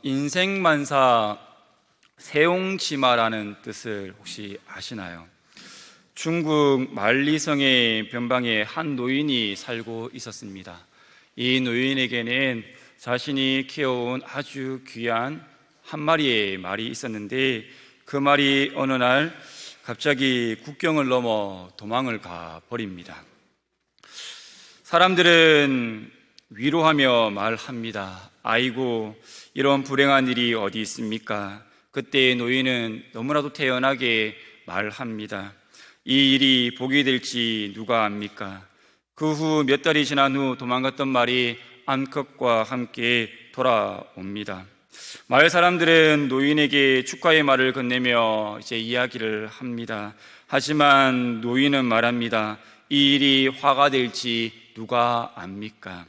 인생만사 세옹지마라는 뜻을 혹시 아시나요? 중국 만리성의 변방에 한 노인이 살고 있었습니다. 이 노인에게는 자신이 키워온 아주 귀한 한 마리의 말이 있었는데, 그 말이 어느 날 갑자기 국경을 넘어 도망을 가 버립니다. 사람들은 위로하며 말합니다. 아이고, 이런 불행한 일이 어디 있습니까? 그때 노인은 너무나도 태연하게 말합니다. 이 일이 복이 될지 누가 압니까? 그 후 몇 달이 지난 후 도망갔던 말이 암컷과 함께 돌아옵니다. 마을 사람들은 노인에게 축하의 말을 건네며 이제 이야기를 합니다. 하지만 노인은 말합니다. 이 일이 화가 될지 누가 압니까?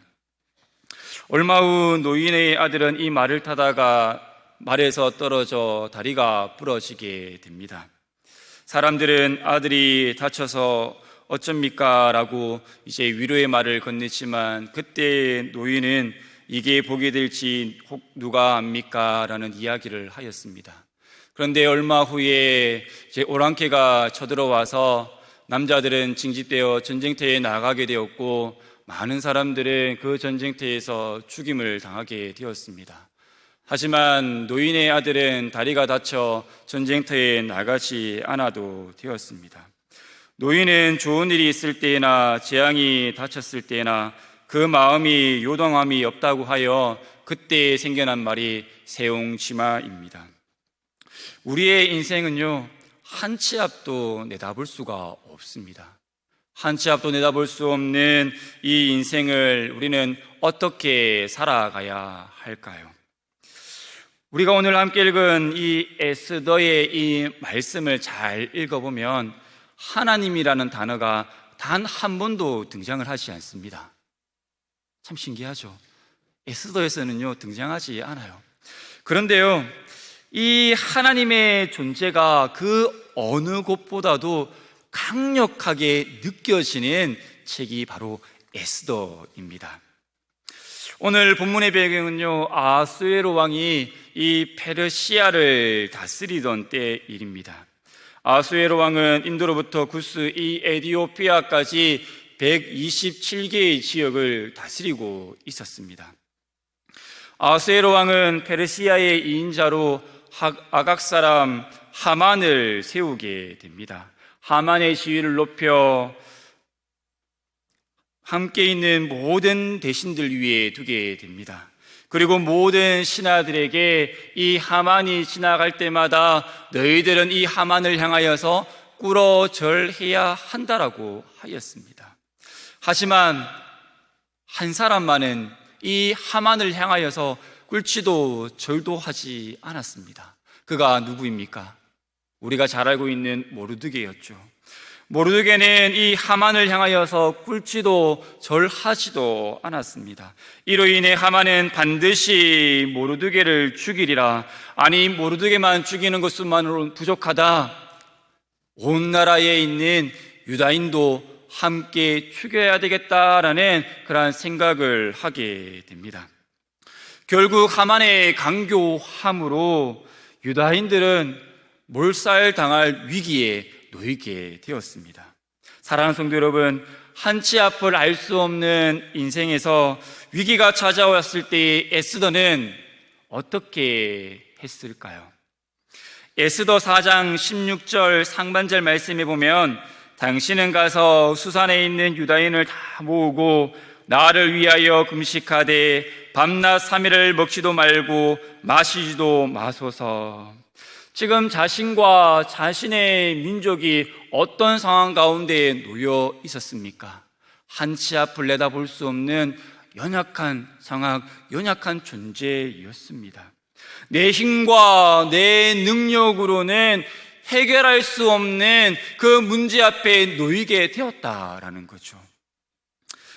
얼마 후 노인의 아들은 이 말을 타다가 말에서 떨어져 다리가 부러지게 됩니다. 사람들은 아들이 다쳐서 어쩝니까? 라고 이제 위로의 말을 건네지만, 그때 노인은 이게 복이 될지 혹 누가 압니까? 라는 이야기를 하였습니다. 그런데 얼마 후에 이제 오랑캐가 쳐들어와서 남자들은 징집되어 전쟁터에 나가게 되었고, 많은 사람들은 그 전쟁터에서 죽임을 당하게 되었습니다. 하지만 노인의 아들은 다리가 다쳐 전쟁터에 나가지 않아도 되었습니다. 노인은 좋은 일이 있을 때나 재앙이 닥쳤을 때나 그 마음이 요동함이 없다고 하여 그때 생겨난 말이 세옹지마입니다. 우리의 인생은요, 한 치 앞도 내다볼 수가 없습니다. 한 치 앞도 내다볼 수 없는 이 인생을 우리는 어떻게 살아가야 할까요? 우리가 오늘 함께 읽은 이 에스더의 이 말씀을 잘 읽어보면 하나님이라는 단어가 단 한 번도 등장을 하지 않습니다. 참 신기하죠? 에스더에서는요, 등장하지 않아요. 그런데요, 이 하나님의 존재가 그 어느 곳보다도 강력하게 느껴지는 책이 바로 에스더입니다. 오늘 본문의 배경은요, 아하수에로 왕이 이 페르시아를 다스리던 때 일입니다. 아하수에로 왕은 인도로부터 구스 이 에디오피아까지 127개의 지역을 다스리고 있었습니다. 아하수에로 왕은 페르시아의 2인자로 아각 사람 하만을 세우게 됩니다. 하만의 지위를 높여 함께 있는 모든 대신들 위에 두게 됩니다. 그리고 모든 신하들에게 이 하만이 지나갈 때마다 너희들은 이 하만을 향하여서 꿇어 절해야 한다라고 하였습니다. 하지만 한 사람만은 이 하만을 향하여서 꿇지도 절도 하지 않았습니다. 그가 누구입니까? 우리가 잘 알고 있는 모르드게였죠. 모르드게는 이 하만을 향하여서 꿇지도 절하지도 않았습니다. 이로 인해 하만은 반드시 모르드게를 죽이리라, 아니 모르드게만 죽이는 것만으로는 부족하다, 온 나라에 있는 유다인도 함께 죽여야 되겠다라는 그러한 생각을 하게 됩니다. 결국 하만의 강교함으로 유다인들은 몰살당할 위기에 놓이게 되었습니다. 사랑하는 성도 여러분, 한 치 앞을 알 수 없는 인생에서 위기가 찾아왔을 때 에스더는 어떻게 했을까요? 에스더 4장 16절 상반절 말씀에 보면, 당신은 가서 수산에 있는 유다인을 다 모으고 나를 위하여 금식하되 밤낮 3일을 먹지도 말고 마시지도 마소서. 지금 자신과 자신의 민족이 어떤 상황 가운데 놓여 있었습니까? 한 치 앞을 내다볼 수 없는 연약한 상황, 연약한 존재였습니다. 내 힘과 내 능력으로는 해결할 수 없는 그 문제 앞에 놓이게 되었다라는 거죠.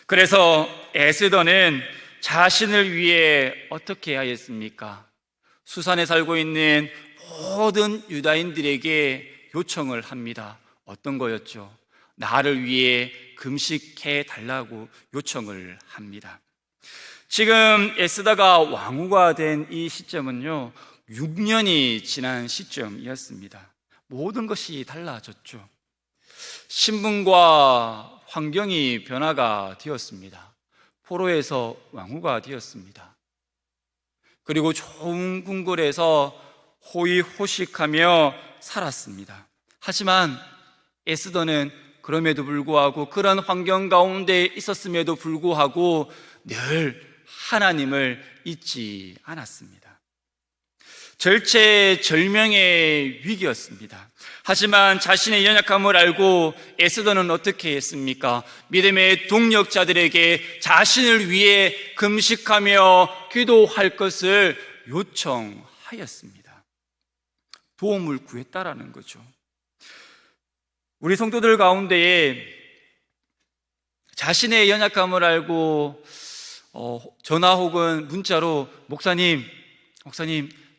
그래서 에스더는 자신을 위해 어떻게 하였습니까? 수산에 살고 있는 모든 유다인들에게 요청을 합니다. 어떤 거였죠? 나를 위해 금식해 달라고 요청을 합니다. 지금 에스더가 왕후가 된 이 시점은요, 6년이 지난 시점이었습니다. 모든 것이 달라졌죠. 신분과 환경이 변화가 되었습니다. 포로에서 왕후가 되었습니다. 그리고 좋은 궁궐에서 호의호식하며 살았습니다. 하지만 에스더는 그럼에도 불구하고, 그런 환경 가운데 있었음에도 불구하고 늘 하나님을 잊지 않았습니다. 절체절명의 위기였습니다. 하지만 자신의 연약함을 알고 에스더는 어떻게 했습니까? 믿음의 동력자들에게 자신을 위해 금식하며 기도할 것을 요청하였습니다. 도움을 구했다라는 거죠. 우리 성도들 가운데에 자신의 연약함을 알고 전화 혹은 문자로 목사님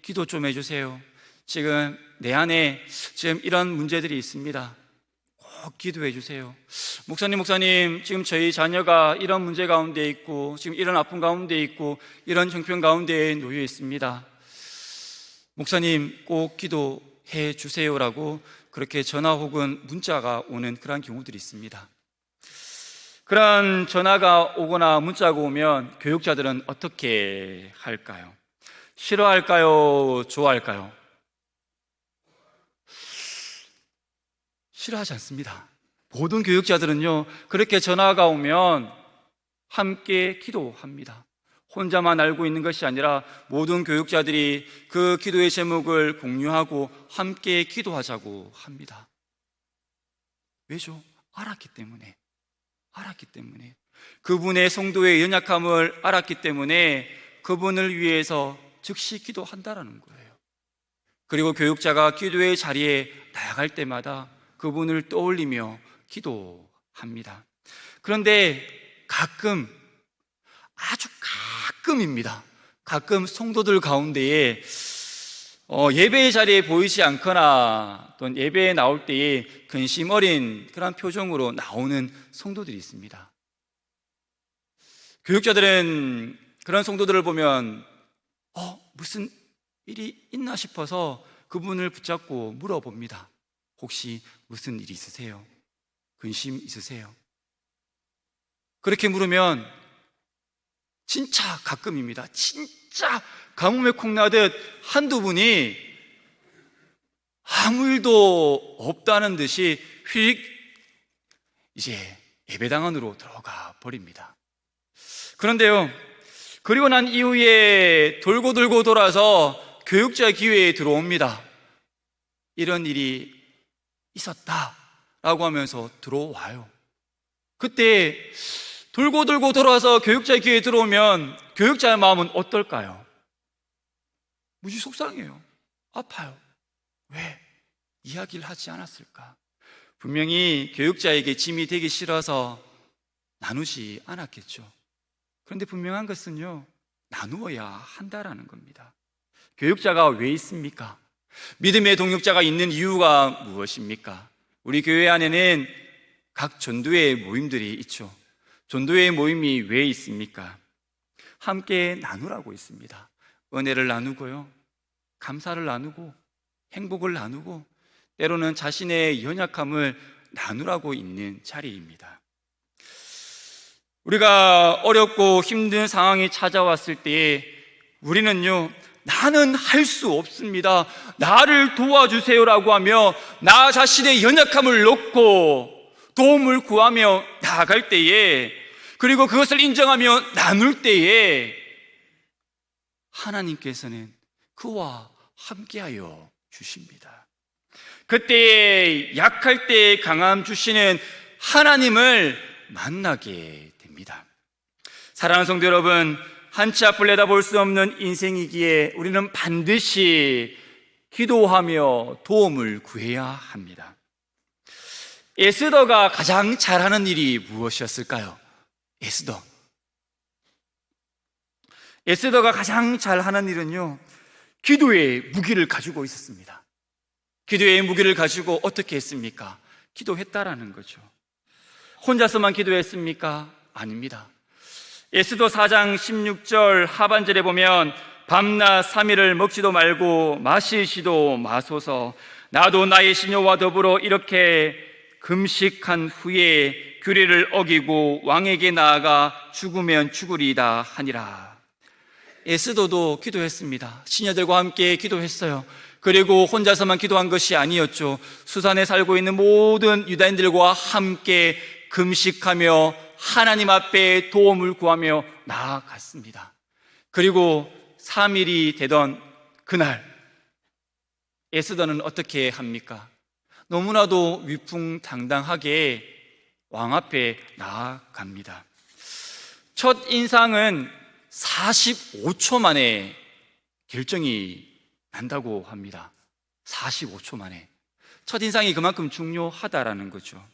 기도 좀 해주세요. 지금 내 안에 지금 이런 문제들이 있습니다. 꼭 기도해 주세요. 목사님 지금 저희 자녀가 이런 문제 가운데 있고, 지금 이런 아픔 가운데 있고, 이런 형편 가운데에 놓여 있습니다. 목사님 꼭 기도해 주세요라고 그렇게 전화 혹은 문자가 오는 그런 경우들이 있습니다. 그런 전화가 오거나 문자가 오면 교육자들은 어떻게 할까요? 싫어할까요? 좋아할까요? 싫어하지 않습니다. 모든 교육자들은요, 그렇게 전화가 오면 함께 기도합니다. 혼자만 알고 있는 것이 아니라 모든 교육자들이 그 기도의 제목을 공유하고 함께 기도하자고 합니다. 왜죠? 알았기 때문에. 그분의 성도의 연약함을 알았기 때문에 그분을 위해서 즉시 기도한다라는 거예요. 그리고 교육자가 기도의 자리에 나아갈 때마다 그분을 떠올리며 기도합니다. 그런데 아주 가끔입니다. 가끔 성도들 가운데에 예배의 자리에 보이지 않거나 또는 예배에 나올 때에 근심 어린 그런 표정으로 나오는 성도들이 있습니다. 교육자들은 그런 성도들을 보면 무슨 일이 있나 싶어서 그분을 붙잡고 물어봅니다. 혹시 무슨 일이 있으세요? 근심 있으세요? 그렇게 물으면 진짜 가끔입니다. 진짜 가뭄에 콩나듯 한두 분이 아무 일도 없다는 듯이 휙 이제 예배당 안으로 들어가 버립니다. 그런데요, 그리고 난 이후에 돌고 돌아서 교육자 기회에 들어옵니다. 이런 일이 있었다라고 하면서 들어와요. 그때 돌고 돌아서 교육자 기회에 들어오면 교육자의 마음은 어떨까요? 무지 속상해요. 아파요. 왜? 이야기를 하지 않았을까? 분명히 교육자에게 짐이 되기 싫어서 나누지 않았겠죠. 그런데 분명한 것은요, 나누어야 한다라는 겁니다. 교육자가 왜 있습니까? 믿음의 동역자가 있는 이유가 무엇입니까? 우리 교회 안에는 각 전도회 모임들이 있죠. 전도회 모임이 왜 있습니까? 함께 나누라고 있습니다. 은혜를 나누고요, 감사를 나누고, 행복을 나누고, 때로는 자신의 연약함을 나누라고 있는 자리입니다. 우리가 어렵고 힘든 상황이 찾아왔을 때에 우리는요, 나는 할 수 없습니다, 나를 도와주세요라고 하며 나 자신의 연약함을 놓고 도움을 구하며 나아갈 때에, 그리고 그것을 인정하며 나눌 때에 하나님께서는 그와 함께하여 주십니다. 그때 약할 때 강함 주시는 하나님을 만나게 됩니다. 사랑하는 성도 여러분, 한치 앞을 내다볼 수 없는 인생이기에 우리는 반드시 기도하며 도움을 구해야 합니다. 에스더가 가장 잘하는 일이 무엇이었을까요? 에스더가 가장 잘하는 일은요, 기도의 무기를 가지고 있었습니다. 기도의 무기를 가지고 어떻게 했습니까? 기도했다라는 거죠. 혼자서만 기도했습니까? 아닙니다. 에스더 4장 16절 하반절에 보면 밤낮 3일을 먹지도 말고 마시지도 마소서. 나도 나의 시녀와 더불어 이렇게 금식한 후에 규례를 어기고 왕에게 나아가 죽으면 죽으리이다 하니라. 에스더도 기도했습니다. 시녀들과 함께 기도했어요. 그리고 혼자서만 기도한 것이 아니었죠. 수산에 살고 있는 모든 유다인들과 함께 금식하며 하나님 앞에 도움을 구하며 나아갔습니다. 그리고 3일이 되던 그날 에스더는 어떻게 합니까? 너무나도 위풍당당하게 왕 앞에 나아갑니다. 첫 인상은 45초 만에 결정이 난다고 합니다. 45초 만에. 첫 인상이 그만큼 중요하다라는 거죠.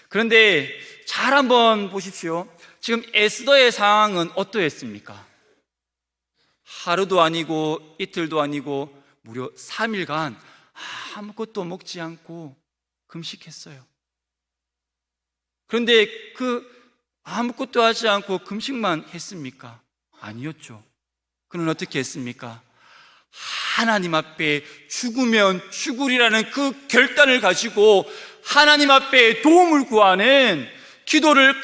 그런데 잘 한번 보십시오. 지금 에스더의 상황은 어떠했습니까? 하루도 아니고 이틀도 아니고 무려 3일간 아무것도 먹지 않고 금식했어요. 그런데 아무것도 하지 않고 금식만 했습니까? 아니었죠. 그는 어떻게 했습니까? 하나님 앞에 죽으면 죽으리라는 그 결단을 가지고 하나님 앞에 도움을 구하는 기도를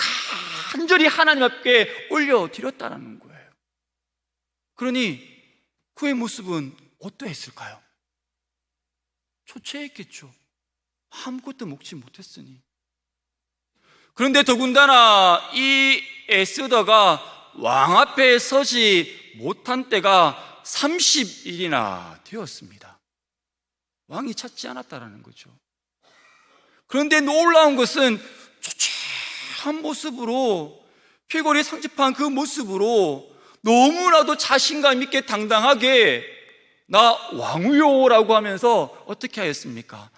간절히 하나님 앞에 올려드렸다는 거예요. 그러니 그의 모습은 어떠했을까요? 초췌했겠죠. 아무것도 먹지 못했으니. 그런데 더군다나 이 에스더가 왕 앞에 서지 못한 때가 30일이나 되었습니다. 왕이 찾지 않았다라는 거죠. 그런데 놀라운 것은 초췌한 모습으로, 쾌골이 상집한 그 모습으로 너무나도 자신감 있게 당당하게 나 왕후요라고 하면서 어떻게 하였습니까?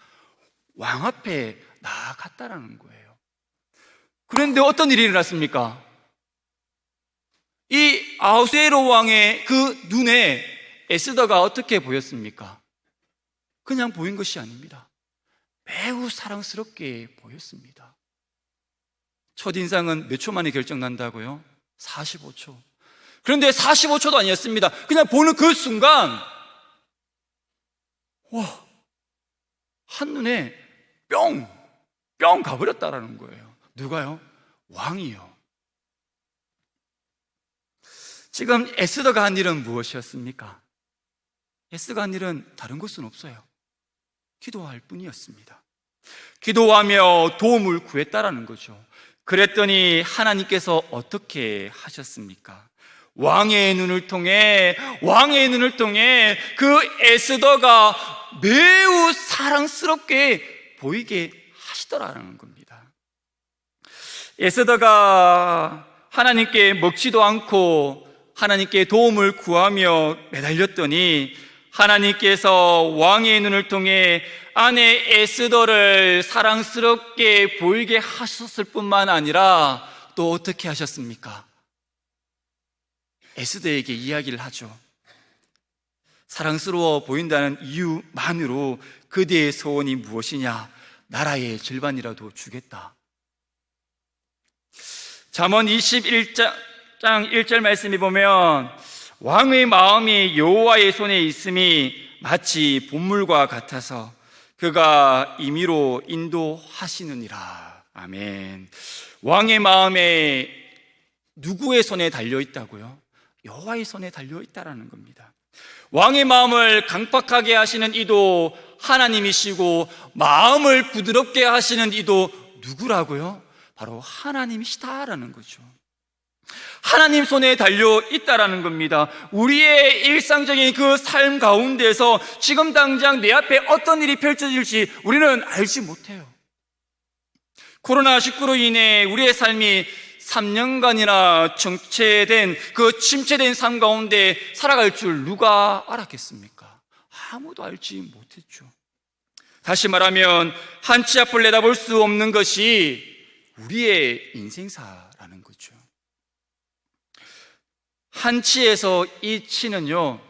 왕 앞에 나아갔다라는 거예요. 그런데 어떤 일이 일어났습니까? 이 아하수에로 왕의 그 눈에 에스더가 어떻게 보였습니까? 그냥 보인 것이 아닙니다. 매우 사랑스럽게 보였습니다. 첫인상은 몇 초 만에 결정난다고요? 45초. 그런데 45초도 아니었습니다. 그냥 보는 그 순간 와, 한눈에 뿅 가버렸다라는 거예요. 누가요? 왕이요. 지금 에스더가 한 일은 무엇이었습니까? 에스더가 한 일은 다른 것은 없어요. 기도할 뿐이었습니다. 기도하며 도움을 구했다라는 거죠. 그랬더니 하나님께서 어떻게 하셨습니까? 왕의 눈을 통해 그 에스더가 매우 사랑스럽게 보이게 하시더라는 겁니다. 에스더가 하나님께 먹지도 않고 하나님께 도움을 구하며 매달렸더니 하나님께서 왕의 눈을 통해 아내 에스더를 사랑스럽게 보이게 하셨을 뿐만 아니라 또 어떻게 하셨습니까? 에스더에게 이야기를 하죠. 사랑스러워 보인다는 이유만으로 그대의 소원이 무엇이냐? 나라의 절반이라도 주겠다. 잠언 21장 1절 말씀에 보면 왕의 마음이 여호와의 손에 있음이 마치 본물과 같아서 그가 임의로 인도하시느니라. 아멘. 왕의 마음에 누구의 손에 달려 있다고요? 여호와의 손에 달려 있다라는 겁니다. 왕의 마음을 강팍하게 하시는 이도 하나님이시고 마음을 부드럽게 하시는 이도 누구라고요? 바로 하나님이시다라는 거죠. 하나님 손에 달려 있다라는 겁니다. 우리의 일상적인 그 삶 가운데서 지금 당장 내 앞에 어떤 일이 펼쳐질지 우리는 알지 못해요. 코로나19로 인해 우리의 삶이 3년간이나 정체된 그 침체된 삶 가운데 살아갈 줄 누가 알았겠습니까? 아무도 알지 못했죠. 다시 말하면 한치 앞을 내다볼 수 없는 것이 우리의 인생사라는 거죠. 한치에서 이치는요,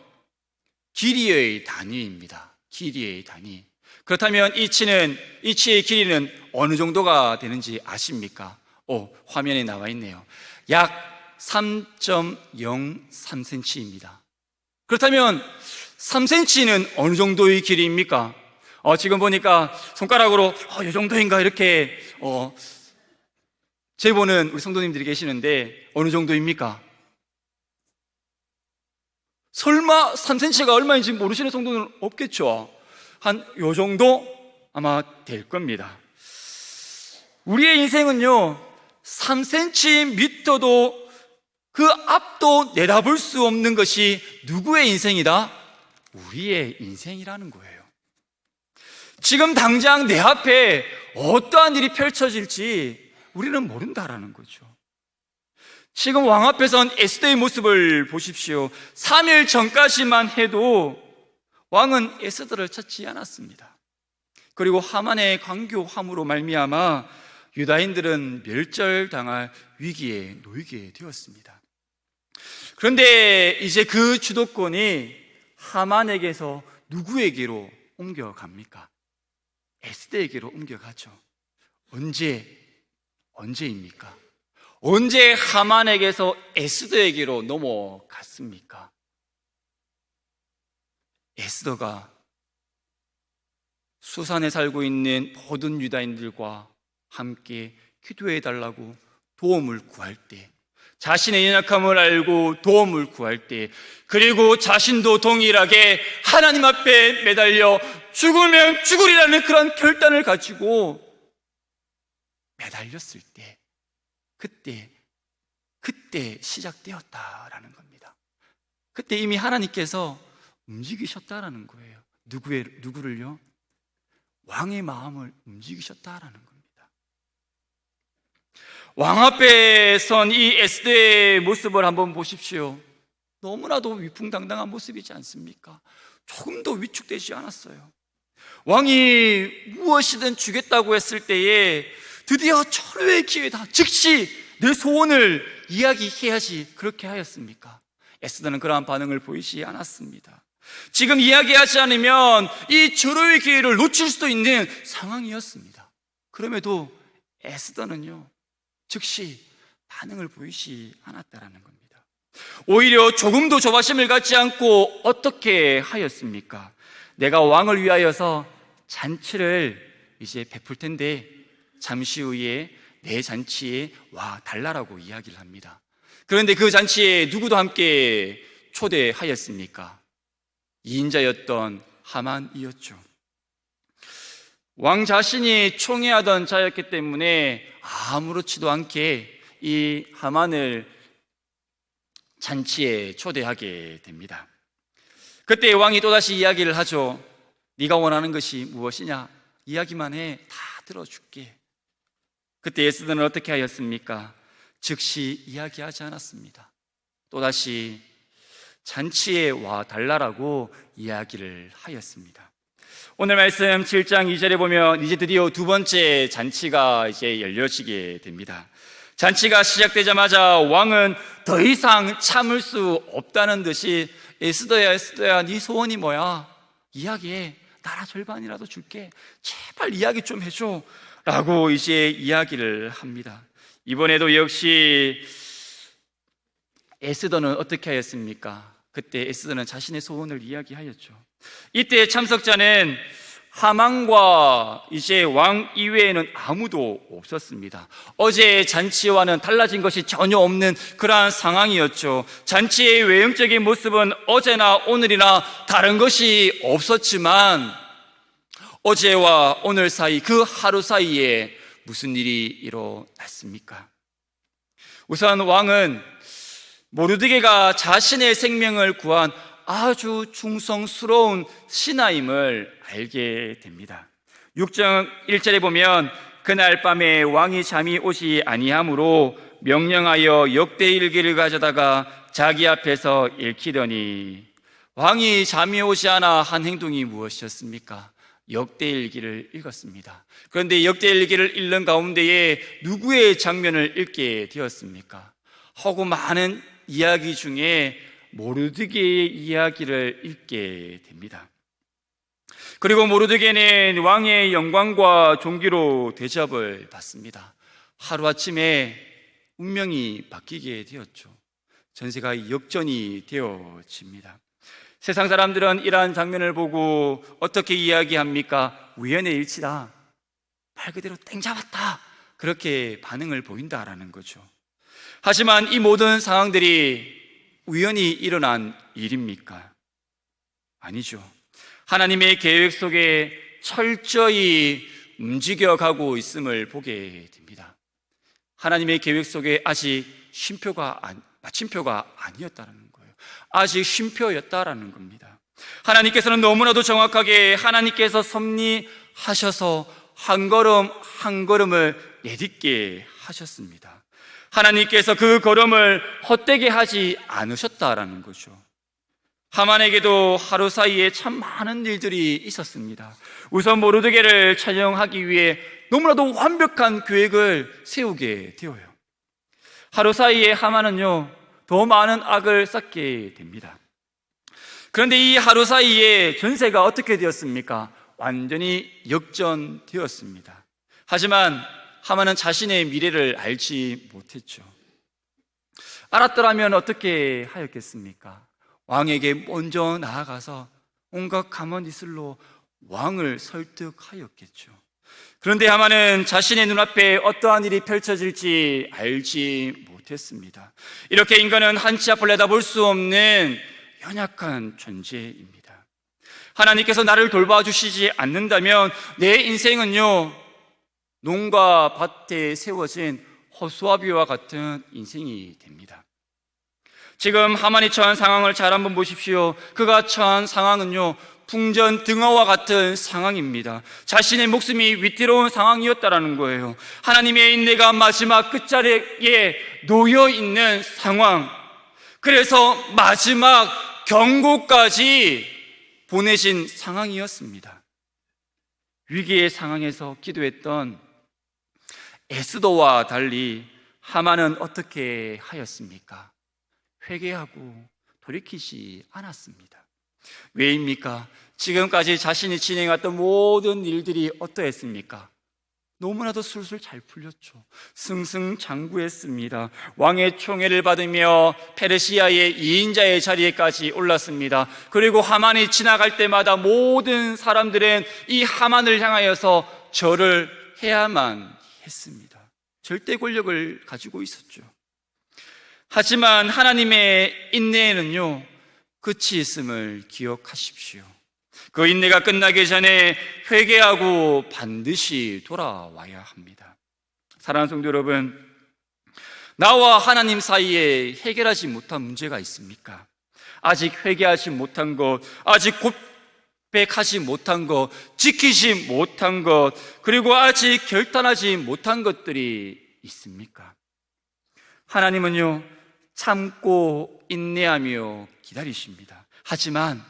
길이의 단위입니다. 길이의 단위. 그렇다면 이치의 길이는 어느 정도가 되는지 아십니까? 화면에 나와 있네요. 약 3.03cm입니다. 그렇다면 3cm는 어느 정도의 길이입니까? 지금 보니까 손가락으로 이 정도인가 이렇게 재보는 우리 성도님들이 계시는데 어느 정도입니까? 설마 3cm가 얼마인지 모르시는 성도는 없겠죠? 한 요 정도 아마 될 겁니다. 우리의 인생은요 3cm도 그 앞도 내다볼 수 없는 것이 누구의 인생이다? 우리의 인생이라는 거예요. 지금 당장 내 앞에 어떠한 일이 펼쳐질지 우리는 모른다라는 거죠. 지금 왕 앞에 선 에스더의 모습을 보십시오. 3일 전까지만 해도 왕은 에스더를 찾지 않았습니다. 그리고 하만의 강교함으로 말미암아 유다인들은 멸절당할 위기에 놓이게 되었습니다. 그런데 이제 그 주도권이 하만에게서 누구에게로 옮겨갑니까? 에스더에게로 옮겨가죠. 언제입니까? 언제 하만에게서 에스더에게로 넘어갔습니까? 에스더가 수산에 살고 있는 모든 유다인들과 함께 기도해 달라고 도움을 구할 때, 자신의 연약함을 알고 도움을 구할 때, 그리고 자신도 동일하게 하나님 앞에 매달려 죽으면 죽으리라는 그런 결단을 가지고 매달렸을 때, 그때 시작되었다라는 겁니다. 그때 이미 하나님께서 움직이셨다라는 거예요. 누구를요? 왕의 마음을 움직이셨다라는 겁니다. 왕 앞에 선 이 에스더의 모습을 한번 보십시오. 너무나도 위풍당당한 모습이지 않습니까? 조금도 위축되지 않았어요. 왕이 무엇이든 주겠다고 했을 때에 드디어 철회의 기회다, 즉시 내 소원을 이야기해야지, 그렇게 하였습니까? 에스더는 그러한 반응을 보이지 않았습니다. 지금 이야기하지 않으면 이 절호의 기회를 놓칠 수도 있는 상황이었습니다. 그럼에도 에스더는요 즉시 반응을 보이지 않았다라는 겁니다. 오히려 조금도 조바심을 갖지 않고 어떻게 하였습니까? 내가 왕을 위하여서 잔치를 이제 베풀 텐데 잠시 후에 내 잔치에 와 달라라고 이야기를 합니다. 그런데 그 잔치에 누구도 함께 초대하였습니까? 2인자였던 하만이었죠. 왕 자신이 총애하던 자였기 때문에 아무렇지도 않게 이 하만을 잔치에 초대하게 됩니다. 그때 왕이 또다시 이야기를 하죠. 네가 원하는 것이 무엇이냐? 이야기만 해. 다 들어줄게. 그때 에스더는 어떻게 하였습니까? 즉시 이야기하지 않았습니다. 또다시 잔치에 와 달라라고 이야기를 하였습니다. 오늘 말씀 7장 2절에 보면 이제 드디어 두 번째 잔치가 이제 열려지게 됩니다. 잔치가 시작되자마자 왕은 더 이상 참을 수 없다는 듯이 에스더야 네 소원이 뭐야? 이야기해. 나라 절반이라도 줄게. 제발 이야기 좀 해줘 라고 이제 이야기를 합니다. 이번에도 역시 에스더는 어떻게 하였습니까? 그때 에스더는 자신의 소원을 이야기하였죠. 이때 참석자는 하만과 이제 왕 이외에는 아무도 없었습니다. 어제의 잔치와는 달라진 것이 전혀 없는 그러한 상황이었죠. 잔치의 외형적인 모습은 어제나 오늘이나 다른 것이 없었지만 어제와 오늘 사이, 그 하루 사이에 무슨 일이 일어났습니까? 우선 왕은 모르드게가 자신의 생명을 구한 아주 충성스러운 신하임을 알게 됩니다. 6장 1절에 보면 그날 밤에 왕이 잠이 오지 아니하므로 명령하여 역대일기를 가져다가 자기 앞에서 읽히더니, 왕이 잠이 오지 않아 한 행동이 무엇이었습니까? 역대일기를 읽었습니다. 그런데 역대일기를 읽는 가운데에 누구의 장면을 읽게 되었습니까? 하고 많은 이야기 중에 모르드게의 이야기를 읽게 됩니다. 그리고 모르드게는 왕의 영광과 존귀로 대접을 받습니다. 하루아침에 운명이 바뀌게 되었죠. 전세가 역전이 되어집니다. 세상 사람들은 이러한 장면을 보고 어떻게 이야기합니까? 우연의 일치다, 말 그대로 땡 잡았다, 그렇게 반응을 보인다라는 거죠. 하지만 이 모든 상황들이 우연히 일어난 일입니까? 아니죠. 하나님의 계획 속에 철저히 움직여가고 있음을 보게 됩니다. 하나님의 계획 속에 아직 마침표가 아니었다는 거예요. 아직 쉼표였다라는 겁니다. 하나님께서는 너무나도 정확하게 하나님께서 섭리하셔서 한 걸음 한 걸음을 내딛게 하셨습니다. 하나님께서 그 걸음을 헛되게 하지 않으셨다라는 거죠. 하만에게도 하루 사이에 참 많은 일들이 있었습니다. 우선 모르드게를 처형하기 위해 너무나도 완벽한 계획을 세우게 되어요. 하루 사이에 하만은요, 더 많은 악을 쌓게 됩니다. 그런데 이 하루 사이에 전세가 어떻게 되었습니까? 완전히 역전되었습니다. 하지만 하만은 자신의 미래를 알지 못했죠. 알았더라면 어떻게 하였겠습니까? 왕에게 먼저 나아가서 온갖 가문이슬로 왕을 설득하였겠죠. 그런데 하만은 자신의 눈앞에 어떠한 일이 펼쳐질지 알지 못했습니다. 이렇게 인간은 한치 앞을 내다볼 수 없는 연약한 존재입니다. 하나님께서 나를 돌봐주시지 않는다면 내 인생은요, 농가 밭에 세워진 허수아비와 같은 인생이 됩니다. 지금 하만이 처한 상황을 잘 한번 보십시오. 그가 처한 상황은요, 풍전등화와 같은 상황입니다. 자신의 목숨이 위태로운 상황이었다라는 거예요. 하나님의 인내가 마지막 끝자리에 놓여 있는 상황, 그래서 마지막 경고까지 보내신 상황이었습니다. 위기의 상황에서 기도했던 에스더와 달리 하만은 어떻게 하였습니까? 회개하고 돌이키지 않았습니다. 왜입니까? 지금까지 자신이 진행했던 모든 일들이 어떠했습니까? 너무나도 술술 잘 풀렸죠. 승승장구했습니다. 왕의 총애를 받으며 페르시아의 2인자의 자리에까지 올랐습니다. 그리고 하만이 지나갈 때마다 모든 사람들은 이 하만을 향하여서 절을 해야만 했습니다. 절대 권력을 가지고 있었죠. 하지만 하나님의 인내에는요, 끝이 있음을 기억하십시오. 그 인내가 끝나기 전에 회개하고 반드시 돌아와야 합니다. 사랑하는 성도 여러분, 나와 하나님 사이에 해결하지 못한 문제가 있습니까? 아직 회개하지 못한 것, 아직 고백하지 못한 것, 지키지 못한 것, 그리고 아직 결단하지 못한 것들이 있습니까? 하나님은요, 참고 인내하며 기다리십니다. 하지만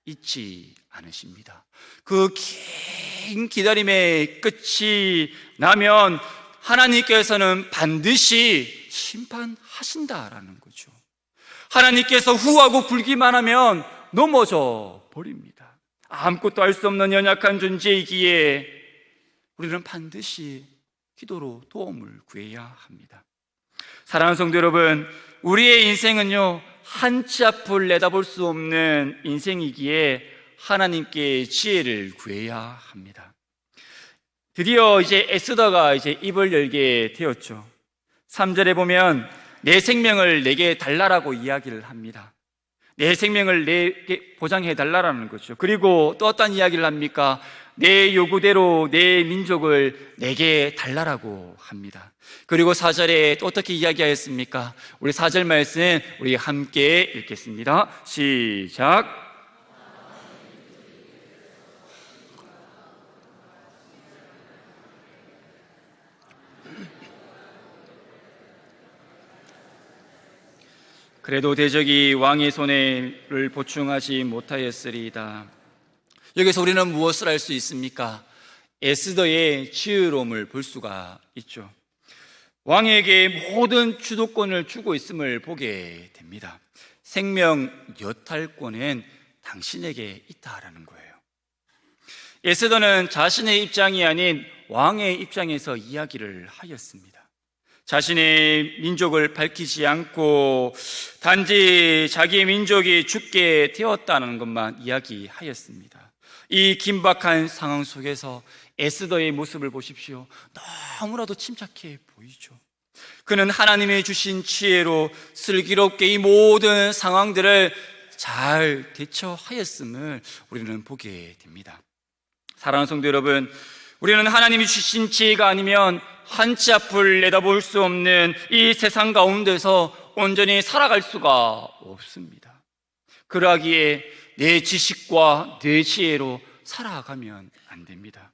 잊지 않으십니다. 그 긴 기다림의 끝이 나면 하나님께서는 반드시 심판하신다라는 거죠. 하나님께서 후하고 굴기만 하면 넘어져 버립니다. 아무것도 할 수 없는 연약한 존재이기에 우리는 반드시 기도로 도움을 구해야 합니다. 사랑하는 성도 여러분, 우리의 인생은요, 한치 앞을 내다볼 수 없는 인생이기에 하나님께 지혜를 구해야 합니다. 드디어 이제 에스더가 입을 열게 되었죠. 3절에 보면 내 생명을 내게 달라라고 이야기를 합니다. 내 생명을 내게 보장해 달라라는 거죠. 그리고 또 어떤 이야기를 합니까? 내 요구대로 내 민족을 내게 달라라고 합니다. 그리고 4절에 또 어떻게 이야기하였습니까? 우리 4절 말씀 우리 함께 읽겠습니다. 시작. 그래도 대적이 왕의 손해를 보충하지 못하였으리이다. 여기서 우리는 무엇을 알 수 있습니까? 에스더의 지혜로움을 볼 수가 있죠. 왕에게 모든 주도권을 주고 있음을 보게 됩니다. 생명 여탈권은 당신에게 있다라는 거예요. 에스더는 자신의 입장이 아닌 왕의 입장에서 이야기를 하였습니다. 자신의 민족을 밝히지 않고 단지 자기의 민족이 죽게 되었다는 것만 이야기하였습니다. 이 긴박한 상황 속에서 에스더의 모습을 보십시오. 너무나도 침착해 보이죠. 그는 하나님의 주신 지혜로 슬기롭게 이 모든 상황들을 잘 대처하였음을 우리는 보게 됩니다. 사랑하는 성도 여러분, 우리는 하나님이 주신 지혜가 아니면 한치 앞을 내다볼 수 없는 이 세상 가운데서 온전히 살아갈 수가 없습니다. 그러기에 내 지식과 내 지혜로 살아가면 안 됩니다.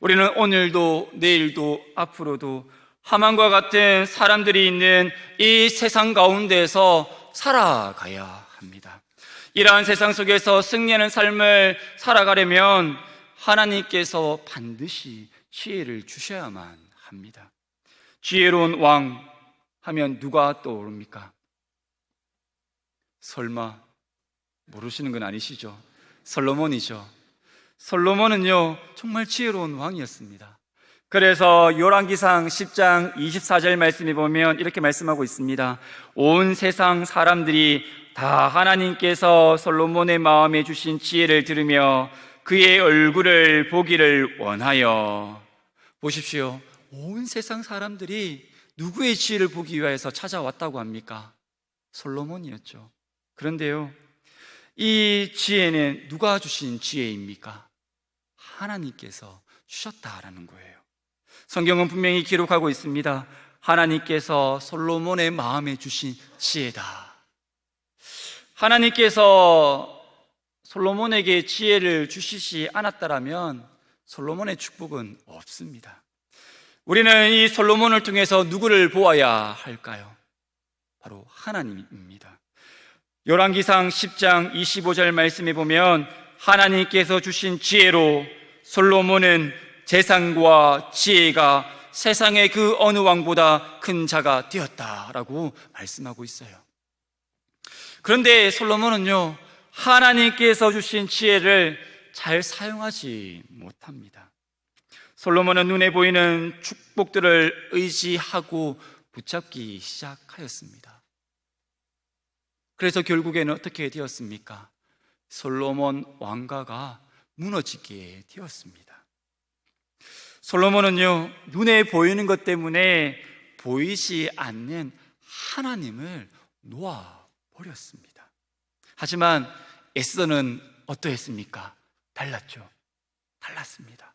우리는 오늘도 내일도 앞으로도 하만과 같은 사람들이 있는 이 세상 가운데서 살아가야 합니다. 이러한 세상 속에서 승리하는 삶을 살아가려면 하나님께서 반드시 지혜를 주셔야만 합니다. 지혜로운 왕 하면 누가 떠오릅니까? 설마 모르시는 건 아니시죠? 솔로몬이죠. 솔로몬은요 정말 지혜로운 왕이었습니다. 그래서 열왕기상 10장 24절 말씀에 보면 이렇게 말씀하고 있습니다. 온 세상 사람들이 다 하나님께서 솔로몬의 마음에 주신 지혜를 들으며 그의 얼굴을 보기를 원하여. 보십시오. 온 세상 사람들이 누구의 지혜를 보기 위해서 찾아왔다고 합니까? 솔로몬이었죠. 그런데요, 이 지혜는 누가 주신 지혜입니까? 하나님께서 주셨다라는 거예요. 성경은 분명히 기록하고 있습니다. 하나님께서 솔로몬의 마음에 주신 지혜다. 하나님께서 솔로몬에게 지혜를 주시지 않았다라면 솔로몬의 축복은 없습니다. 우리는 이 솔로몬을 통해서 누구를 보아야 할까요? 바로 하나님입니다. 열왕기상 10장 25절 말씀에 보면 하나님께서 주신 지혜로 솔로몬은 재산과 지혜가 세상의 그 어느 왕보다 큰 자가 되었다라고 말씀하고 있어요. 그런데 솔로몬은요 하나님께서 주신 지혜를 잘 사용하지 못합니다. 솔로몬은 눈에 보이는 축복들을 의지하고 붙잡기 시작하였습니다. 그래서 결국에는 어떻게 되었습니까? 솔로몬 왕가가 무너지게 되었습니다. 솔로몬은요 눈에 보이는 것 때문에 보이지 않는 하나님을 놓아버렸습니다. 하지만 에스더는 어떠했습니까? 달랐죠. 달랐습니다.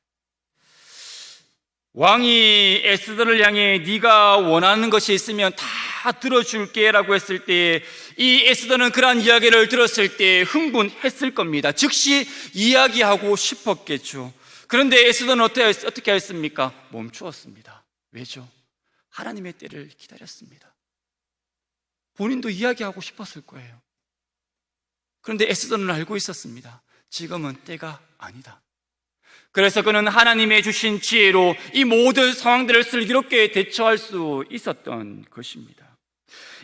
왕이 에스더를 향해 네가 원하는 것이 있으면 다 들어줄게 라고 했을 때 이 에스더는 그러한 이야기를 들었을 때 흥분했을 겁니다. 즉시 이야기하고 싶었겠죠. 그런데 에스더는 어떻게 했습니까? 멈추었습니다. 왜죠? 하나님의 때를 기다렸습니다. 본인도 이야기하고 싶었을 거예요. 그런데 에스더는 알고 있었습니다. 지금은 때가 아니다. 그래서 그는 하나님의 주신 지혜로 이 모든 상황들을 슬기롭게 대처할 수 있었던 것입니다.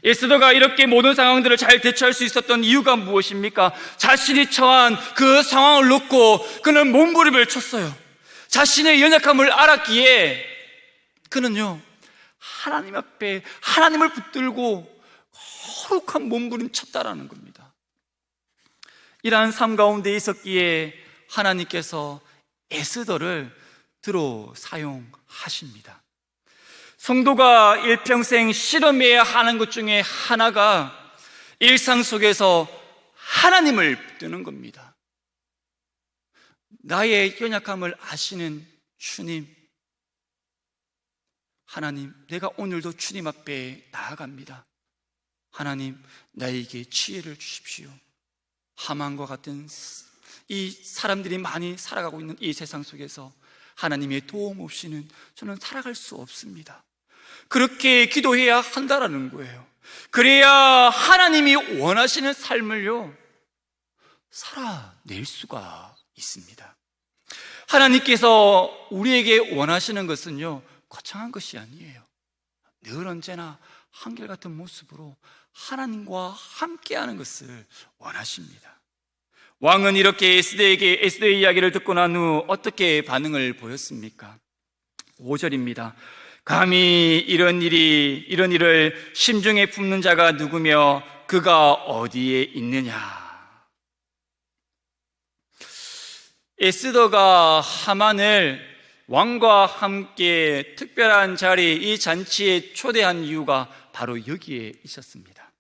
에스더가 이렇게 모든 상황들을 잘 대처할 수 있었던 이유가 무엇입니까? 자신이 처한 그 상황을 놓고 그는 몸부림을 쳤어요. 자신의 연약함을 알았기에 그는요 하나님 앞에 하나님을 붙들고 거룩한 몸부림 쳤다라는 겁니다. 이러한 삶 가운데 있었기에 하나님께서 에스더를 들어 사용하십니다. 성도가 일평생 실험해야 하는 것 중에 하나가 일상 속에서 하나님을 붙드는 겁니다. 나의 연약함을 아시는 주님, 하나님, 내가 오늘도 주님 앞에 나아갑니다. 하나님, 나에게 지혜를 주십시오. 하만과 같은 이 사람들이 많이 살아가고 있는 이 세상 속에서 하나님의 도움 없이는 저는 살아갈 수 없습니다. 그렇게 기도해야 한다라는 거예요. 그래야 하나님이 원하시는 삶을요 살아낼 수가 있습니다. 하나님께서 우리에게 원하시는 것은요 거창한 것이 아니에요. 늘 언제나 한결같은 모습으로 하나님과 함께하는 것을 원하십니다. 왕은 이렇게 에스더의 이야기를 듣고 난 후 어떻게 반응을 보였습니까? 5절입니다. 감히 이런 일을 심중에 품는 자가 누구며 그가 어디에 있느냐. 에스더가 하만을 왕과 함께 특별한 자리, 이 잔치에 초대한 이유가 바로 여기에 있었습니다.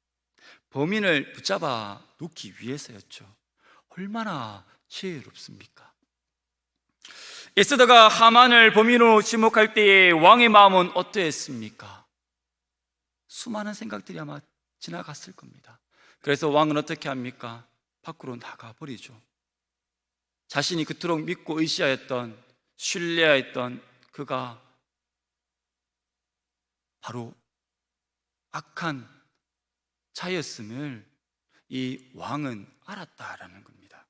범인을 붙잡아 놓기 위해서였죠. 얼마나 지혜롭습니까? 에스더가 하만을 범인으로 지목할 때에 왕의 마음은 어떠했습니까? 수많은 생각들이 아마 지나갔을 겁니다. 그래서 왕은 어떻게 합니까? 밖으로 나가버리죠. 자신이 그토록 믿고 의지하였던, 신뢰하였던 그가 바로 악한 자였음을 이 왕은 알았다라는 겁니다.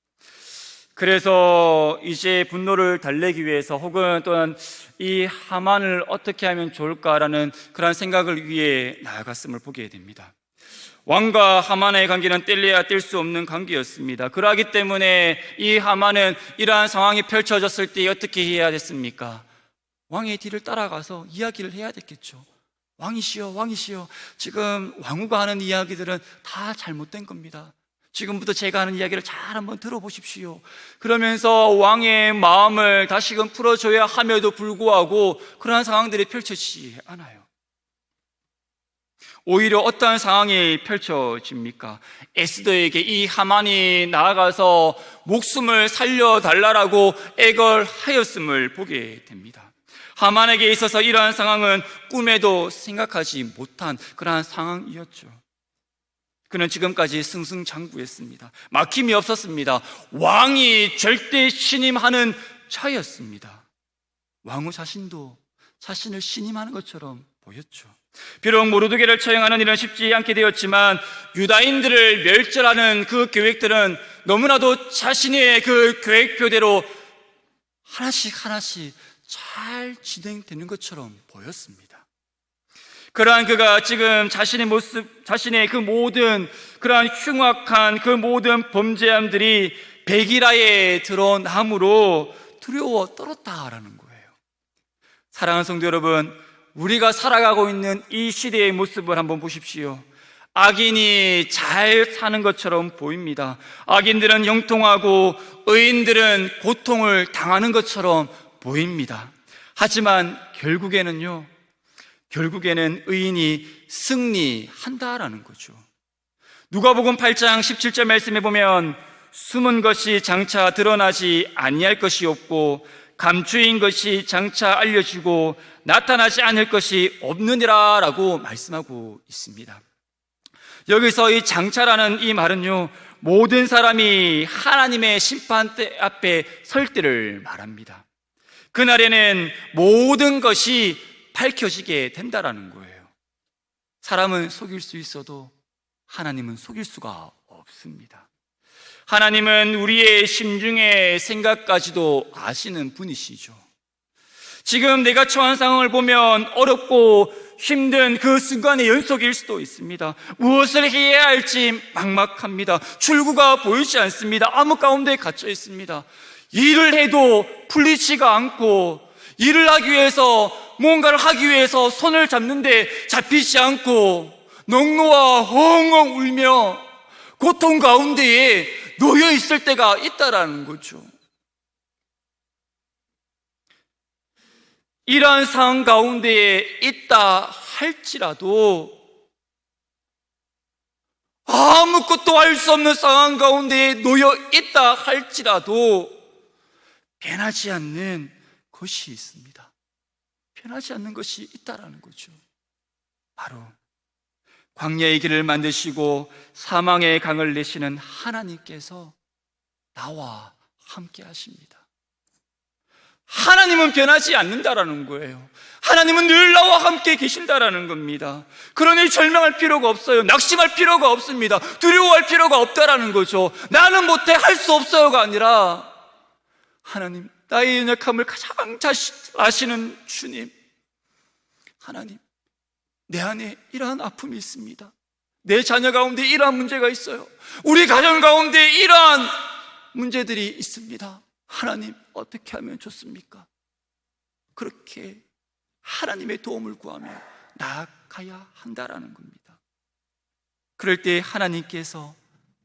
그래서 이제 분노를 달래기 위해서 혹은 또한 이 하만을 어떻게 하면 좋을까라는 그런 생각을 위해 나아갔음을 보게 됩니다. 왕과 하만의 관계는 뗄래야 뗄 수 없는 관계였습니다. 그러하기 때문에 이 하만은 이러한 상황이 펼쳐졌을 때 어떻게 해야 됐습니까? 왕의 뒤를 따라가서 이야기를 해야 됐겠죠. 왕이시여, 왕이시여, 지금 왕후가 하는 이야기들은 다 잘못된 겁니다. 지금부터 제가 하는 이야기를 잘 한번 들어보십시오. 그러면서 왕의 마음을 다시금 풀어줘야 함에도 불구하고 그러한 상황들이 펼쳐지지 않아요. 오히려 어떠한 상황이 펼쳐집니까? 에스더에게 이 하만이 나아가서 목숨을 살려달라고 애걸하였음을 보게 됩니다. 하만에게 있어서 이러한 상황은 꿈에도 생각하지 못한 그러한 상황이었죠. 그는 지금까지 승승장구했습니다. 막힘이 없었습니다. 왕이 절대 신임하는 자였습니다. 왕후 자신도 자신을 신임하는 것처럼 보였죠. 비록 모르드게를 처형하는 일은 쉽지 않게 되었지만 유다인들을 멸절하는 그 계획들은 너무나도 자신의 그 계획표대로 하나씩 하나씩 잘 진행되는 것처럼 보였습니다. 그러한 그가 지금 자신의 모습, 자신의 그 모든 그러한 흉악한 그 모든 범죄함들이 백일하에 드러남으로 두려워 떨었다라는 거예요. 사랑하는 성도 여러분, 우리가 살아가고 있는 이 시대의 모습을 한번 보십시오. 악인이 잘 사는 것처럼 보입니다. 악인들은 형통하고 의인들은 고통을 당하는 것처럼 보입니다. 하지만 결국에는 의인이 승리한다라는 거죠. 누가복음 8장 17절 말씀에 보면 숨은 것이 장차 드러나지 아니할 것이 없고 감추인 것이 장차 알려지고 나타나지 않을 것이 없느니라 라고 말씀하고 있습니다. 여기서 이 장차라는 이 말은요, 모든 사람이 하나님의 심판대 앞에 설 때를 말합니다. 그날에는 모든 것이 밝혀지게 된다라는 거예요. 사람은 속일 수 있어도 하나님은 속일 수가 없습니다. 하나님은 우리의 심중의 생각까지도 아시는 분이시죠. 지금 내가 처한 상황을 보면 어렵고 힘든 그 순간의 연속일 수도 있습니다. 무엇을 해야 할지 막막합니다. 출구가 보이지 않습니다. 암흑 가운데 갇혀 있습니다. 일을 해도 풀리지가 않고, 일을 하기 위해서 뭔가를 하기 위해서 손을 잡는데 잡히지 않고 넉노와 엉엉 울며 고통 가운데에 놓여 있을 때가 있다라는 거죠. 이러한 상황 가운데에 있다 할지라도, 아무것도 할 수 없는 상황 가운데에 놓여 있다 할지라도 변하지 않는 것이 있습니다. 변하지 않는 것이 있다라는 거죠. 바로 광야의 길을 만드시고 사망의 강을 내시는 하나님께서 나와 함께 하십니다. 하나님은 변하지 않는다라는 거예요. 하나님은 늘 나와 함께 계신다라는 겁니다. 그러니 절망할 필요가 없어요. 낙심할 필요가 없습니다. 두려워할 필요가 없다라는 거죠. 나는 못해, 할 수 없어요가 아니라 하나님, 나의 연약함을 가장 잘 아시는 주님, 하나님, 내 안에 이러한 아픔이 있습니다. 내 자녀 가운데 이러한 문제가 있어요. 우리 가정 가운데 이러한 문제들이 있습니다. 하나님, 어떻게 하면 좋습니까? 그렇게 하나님의 도움을 구하며 나아가야 한다라는 겁니다. 그럴 때 하나님께서,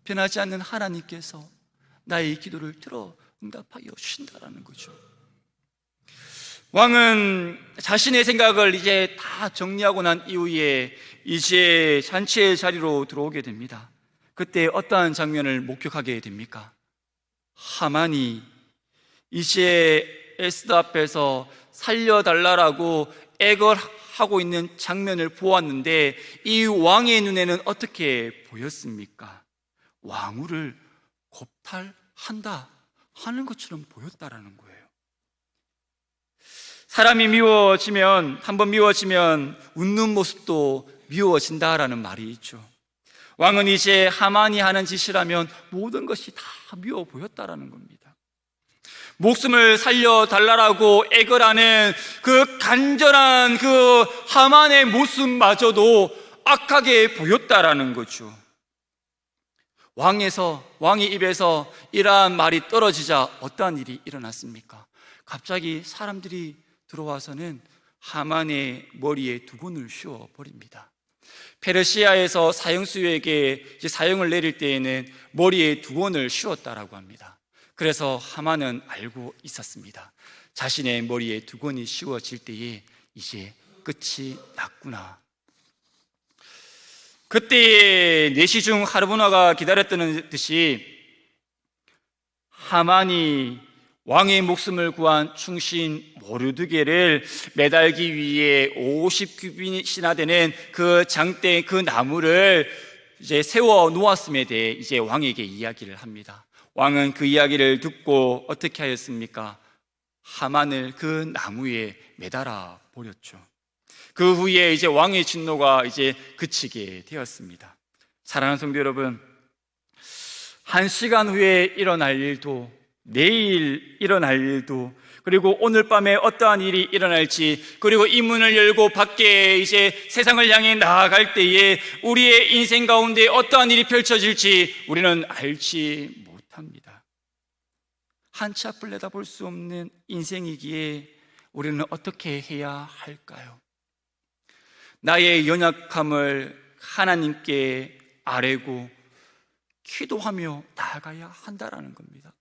변하지 않는 하나님께서 나의 기도를 들어 응답하여 주신다라는 거죠. 왕은 자신의 생각을 이제 다 정리하고 난 이후에 이제 잔치의 자리로 들어오게 됩니다. 그때 어떠한 장면을 목격하게 됩니까? 하만이 이제 에스더 앞에서 살려달라고 애걸하고 있는 장면을 보았는데 이 왕의 눈에는 어떻게 보였습니까? 왕후를 겁탈한다 하는 것처럼 보였다라는 거예요. 사람이 미워지면, 한번 미워지면 웃는 모습도 미워진다라는 말이 있죠. 왕은 이제 하만이 하는 짓이라면 모든 것이 다 미워 보였다라는 겁니다. 목숨을 살려달라고 애걸하는 그 간절한 그 하만의 모습마저도 악하게 보였다라는 거죠. 왕의 입에서 이러한 말이 떨어지자 어떠한 일이 일어났습니까? 갑자기 사람들이 들어와서는 하만의 머리에 두건을 씌워 버립니다. 페르시아에서 사형수에게 사형을 내릴 때에는 머리에 두건을 씌웠다라고 합니다. 그래서 하만은 알고 있었습니다. 자신의 머리에 두건이 씌워질 때에 이제 끝이 났구나. 그때의 내시 중 하르보나가 기다렸다는 듯이 하만이 왕의 목숨을 구한 충신 모르드게를 매달기 위해 50규빗이나 되는 그 장대, 그 나무를 이제 세워 놓았음에 대해 이제 왕에게 이야기를 합니다. 왕은 그 이야기를 듣고 어떻게 하였습니까? 하만을 그 나무에 매달아 버렸죠. 그 후에 이제 왕의 진노가 이제 그치게 되었습니다. 사랑하는 성도 여러분, 1시간 후에 일어날 일도, 내일 일어날 일도, 그리고 오늘 밤에 어떠한 일이 일어날지, 그리고 이 문을 열고 밖에 이제 세상을 향해 나아갈 때에 우리의 인생 가운데 어떠한 일이 펼쳐질지 우리는 알지 못합니다. 한치 앞을 내다볼 수 없는 인생이기에 우리는 어떻게 해야 할까요? 나의 연약함을 하나님께 아뢰고 기도하며 나아가야 한다라는 겁니다.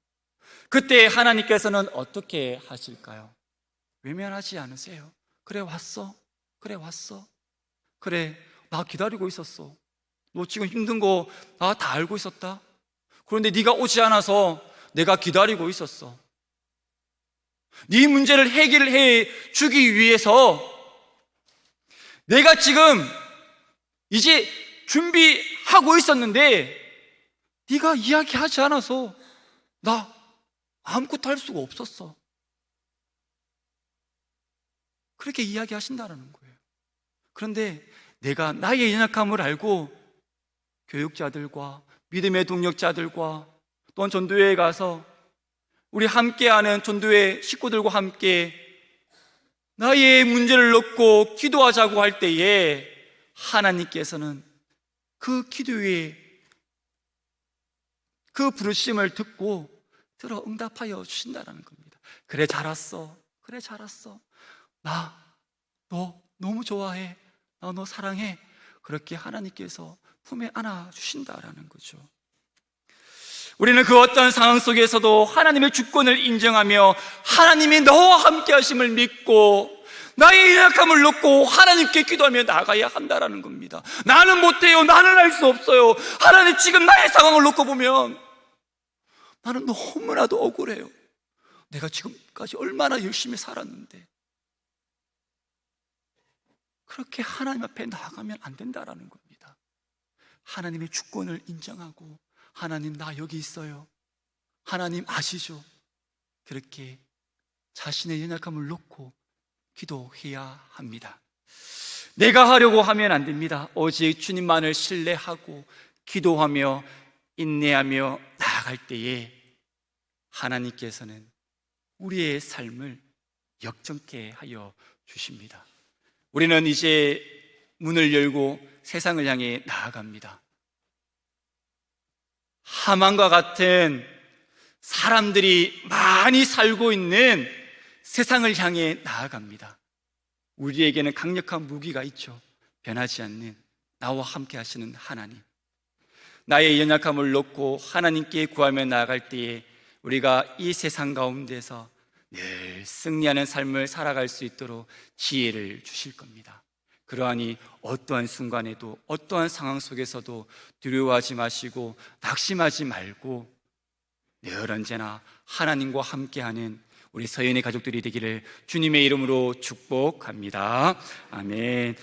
그때 하나님께서는 어떻게 하실까요? 외면하지 않으세요. 그래 왔어. 그래 왔어. 그래 나 기다리고 있었어. 너 지금 힘든 거 나 다 알고 있었다. 그런데 네가 오지 않아서 내가 기다리고 있었어. 네 문제를 해결해 주기 위해서 내가 지금 이제 준비하고 있었는데 네가 이야기하지 않아서 나 아무것도 할 수가 없었어. 그렇게 이야기하신다는 거예요. 그런데 내가 나의 연약함을 알고 교육자들과 믿음의 동력자들과 또한 전도회에 가서 우리 함께하는 전도회 식구들과 함께 나의 문제를 놓고 기도하자고 할 때에 하나님께서는 그 기도에 그 부르심을 듣고 들어 응답하여 주신다는 겁니다. 그래 잘했어. 그래 잘했어. 나 너 너무 좋아해. 나 너 사랑해. 그렇게 하나님께서 품에 안아 주신다라는 거죠. 우리는 그 어떤 상황 속에서도 하나님의 주권을 인정하며 하나님이 너와 함께 하심을 믿고 나의 연약함을 놓고 하나님께 기도하며 나가야 한다라는 겁니다. 나는 못해요. 나는 할 수 없어요. 하나님 지금 나의 상황을 놓고 보면 나는 너무나도 억울해요. 내가 지금까지 얼마나 열심히 살았는데. 그렇게 하나님 앞에 나아가면 안 된다라는 겁니다. 하나님의 주권을 인정하고 하나님 나 여기 있어요. 하나님 아시죠? 그렇게 자신의 연약함을 놓고 기도해야 합니다. 내가 하려고 하면 안 됩니다. 오직 주님만을 신뢰하고 기도하며 인내하며 나아갈 때에 하나님께서는 우리의 삶을 역전케 하여 주십니다. 우리는 이제 문을 열고 세상을 향해 나아갑니다. 하만과 같은 사람들이 많이 살고 있는 세상을 향해 나아갑니다. 우리에게는 강력한 무기가 있죠. 변하지 않는 나와 함께 하시는 하나님. 나의 연약함을 놓고 하나님께 구하며 나아갈 때에 우리가 이 세상 가운데서 늘 승리하는 삶을 살아갈 수 있도록 지혜를 주실 겁니다. 그러하니 어떠한 순간에도 어떠한 상황 속에서도 두려워하지 마시고 낙심하지 말고 늘 언제나 하나님과 함께하는 우리 서연의 가족들이 되기를 주님의 이름으로 축복합니다. 아멘.